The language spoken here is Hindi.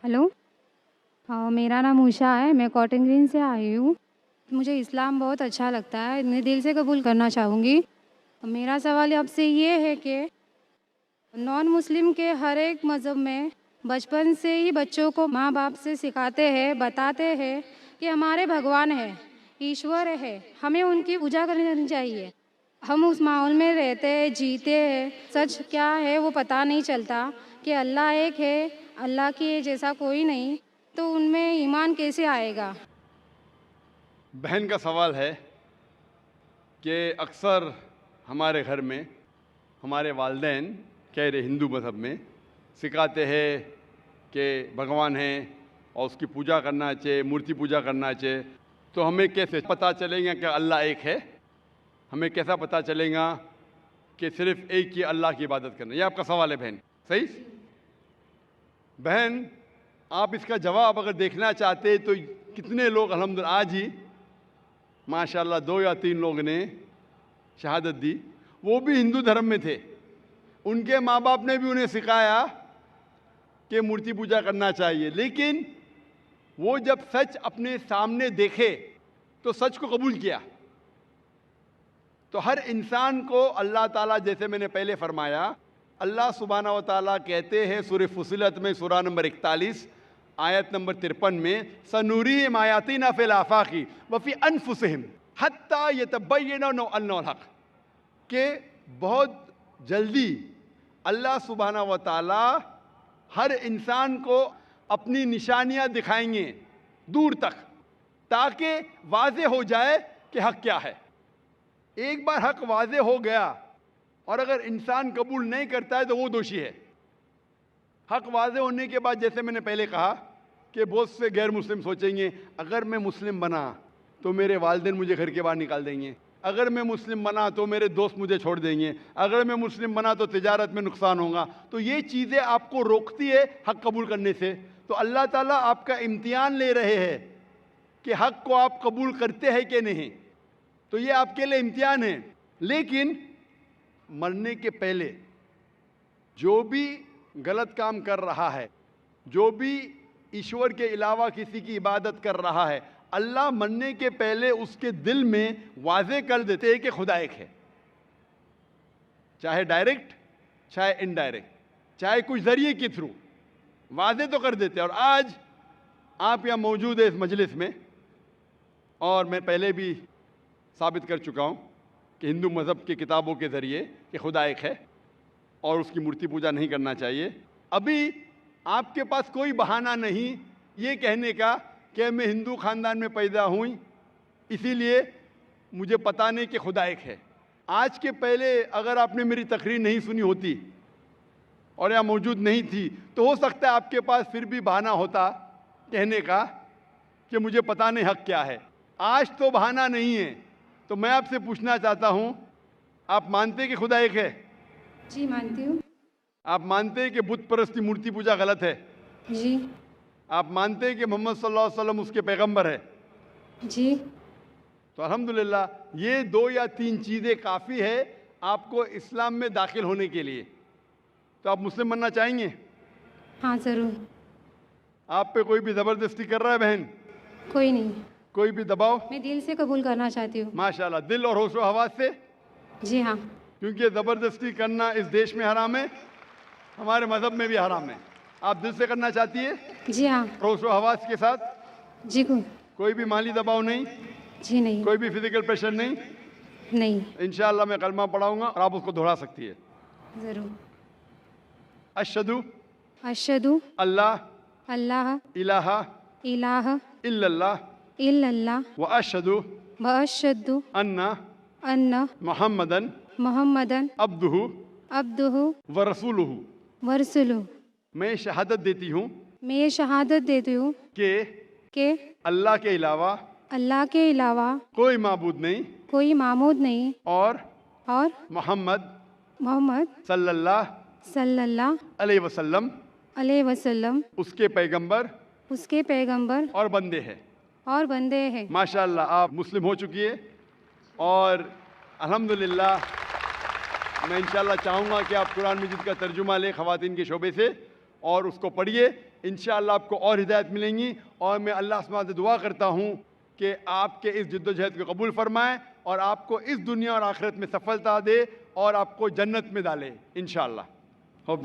हेलो। हाँ, मेरा नाम उषा है, मैं कॉटन ग्रीन से आई हूँ। मुझे इस्लाम बहुत अच्छा लगता है, मैं दिल से कबूल करना चाहूँगी। मेरा सवाल आपसे ये है कि नॉन मुस्लिम के हर एक मज़हब में बचपन से ही बच्चों को माँ बाप से सिखाते हैं, बताते हैं कि हमारे भगवान है, ईश्वर है, हमें उनकी पूजा करनी चाहिए। हम उस माहौल में रहते हैं, जीते हैं, सच क्या है वो पता नहीं चलता कि अल्लाह एक है, अल्लाह के जैसा कोई नहीं, तो उनमें ईमान कैसे आएगा? बहन का सवाल है कि अक्सर हमारे घर में हमारे वालिदैन कह रहे हिंदू मज़हब में सिखाते हैं कि भगवान है और उसकी पूजा करना चाहिए, मूर्ति पूजा करना चाहिए। तो हमें कैसे पता चलेगा कि अल्लाह एक है? हमें कैसा पता चलेगा कि सिर्फ़ एक ही अल्लाह की इबादत करना? ये आपका सवाल है बहन, सही? बहन, आप इसका जवाब अगर देखना चाहते तो कितने लोग अल्हम्दुलिल्लाह आज ही माशाल्लाह 2 या 3 लोग ने शहादत दी, वो भी हिंदू धर्म में थे। उनके माँ बाप ने भी उन्हें सिखाया कि मूर्ति पूजा करना चाहिए, लेकिन वो जब सच अपने सामने देखे तो सच को कबूल किया। तो हर इंसान को अल्लाह ताला, जैसे मैंने पहले फरमाया, अल्लाह सुब्हानहू व तआला कहते हैं सूरह फुसिलत में सूरा नंबर 41 आयत नंबर 53 में, सनूरीहिम आयातिना फिल आफाकी व फी अनफुसिहिम हत्ता यतबय्यना अन्नहुल हक, के बहुत जल्दी अल्लाह सुब्हानहू व तआला हर इंसान को अपनी निशानियां दिखाएंगे दूर तक, ताकि वाज़े हो जाए कि हक क्या है। एक बार हक वाज़े हो गया और अगर इंसान कबूल नहीं करता है तो वो दोषी है। हक वाज़े होने के बाद, जैसे मैंने पहले कहा कि बहुत से गैर मुस्लिम सोचेंगे अगर मैं मुस्लिम बना तो मेरे वालिदैन मुझे घर के बाहर निकाल देंगे, अगर मैं मुस्लिम बना तो मेरे दोस्त मुझे छोड़ देंगे, अगर मैं मुस्लिम बना तो तिजारत में नुकसान होगा। तो ये चीज़ें आपको रोकती है हक कबूल करने से। तो अल्लाह ताला आपका इम्तिहान ले रहे हैं कि हक को आप कबूल करते हैं कि नहीं। तो ये आपके लिए इम्तिहान है। लेकिन मरने के पहले जो भी गलत काम कर रहा है, जो भी ईश्वर के अलावा किसी की इबादत कर रहा है, अल्लाह मरने के पहले उसके दिल में वाज़े कर देते हैं कि खुदा एक है, चाहे डायरेक्ट चाहे इनडायरेक्ट, चाहे कुछ जरिए के थ्रू वाज़े तो कर देते हैं। और आज आप यहाँ मौजूद है इस मजलिस में, और मैं पहले भी साबित कर चुका हूँ कि हिंदू मज़हब की किताबों के ज़रिए कि खुदा एक है और उसकी मूर्ति पूजा नहीं करना चाहिए। अभी आपके पास कोई बहाना नहीं ये कहने का कि मैं हिंदू ख़ानदान में पैदा हुई इसीलिए मुझे पता नहीं कि खुदा एक है। आज के पहले अगर आपने मेरी तकरीर नहीं सुनी होती और यहाँ मौजूद नहीं थी तो हो सकता है आपके पास फिर भी बहाना होता कहने का कि मुझे पता नहीं हक क्या है। आज तो बहाना नहीं है। तो मैं आपसे पूछना चाहता हूँ, आप मानते हैं कि खुदा एक है? जी, मानती हूँ। आप मानते हैं कि बुत परस्ती मूर्ति पूजा गलत है? जी। आप मानते हैं कि मोहम्मद सल्लल्लाहु अलैहि वसल्लम उसके पैगंबर है? जी। तो अल्हम्दुलिल्लाह ये 2 या 3 चीज़ें काफ़ी है आपको इस्लाम में दाखिल होने के लिए। तो आप मुस्लिम बनना चाहेंगे? हाँ, ज़रूर। आप पे कोई भी ज़बरदस्ती कर रहा है बहन? कोई नहीं, कोई भी दबाव? मैं दिल से कबूल करना चाहती हूँ। माशाल्लाह, दिल और होश व हवास से? जी हाँ। क्योंकि ज़बरदस्ती करना इस देश में हराम है, हमारे मज़हब में भी हराम है। आप दिल से करना चाहती है? जी हाँ। होश व हवास के साथ? जी कोई भी माली दबाव नहीं, जी नहीं। कोई भी फिजिकल प्रेशर नहीं? नहीं। इंशाअल्लाह मैं कलमा पढ़ाऊंगा और आप उसको दोहरा सकती है। ज़रूर। अशहदु अशहदु अल्लाह अल्लाह इलाहा इलाहा इल्लल्लाह इल्लल्लाह व अशहदु व अशहदु अन्ना अन्न मुहम्मदन मोहम्मदन अब्दुहु अब्दुहु व रसूलुहु। व रसूलुहु। मैं शहादत देती हूँ मैं ये शहादत देती हूँ कि कि अल्लाह के अलावा अल्लाह के अलावा कोई माबूद नहीं कोई मामूद नहीं और और मोहम्मद मोहम्मद सल्लल्लाहु अलैहि अलैहि वसल्लम उसके पैगंबर उसके पैगंबर और बंदे हैं। और बंदे हैं। माशाल्लाह आप मुस्लिम हो चुकी है और अल्हम्दुलिल्लाह मैं इंशाल्लाह चाहूँगा कि आप कुरान मजीद का तर्जुमा लें ख़वातीन के शोबे से और उसको पढ़िए इंशाअल्लाह आपको और हिदायत मिलेंगी। और मैं अल्लाह सुब्हानहू से दुआ करता हूँ कि आपके इस जद्दोजहद को कबूल फरमाए और आपको इस दुनिया और आखिरत में सफलता दे और आपको जन्नत में डाले इंशाअल्लाह। होप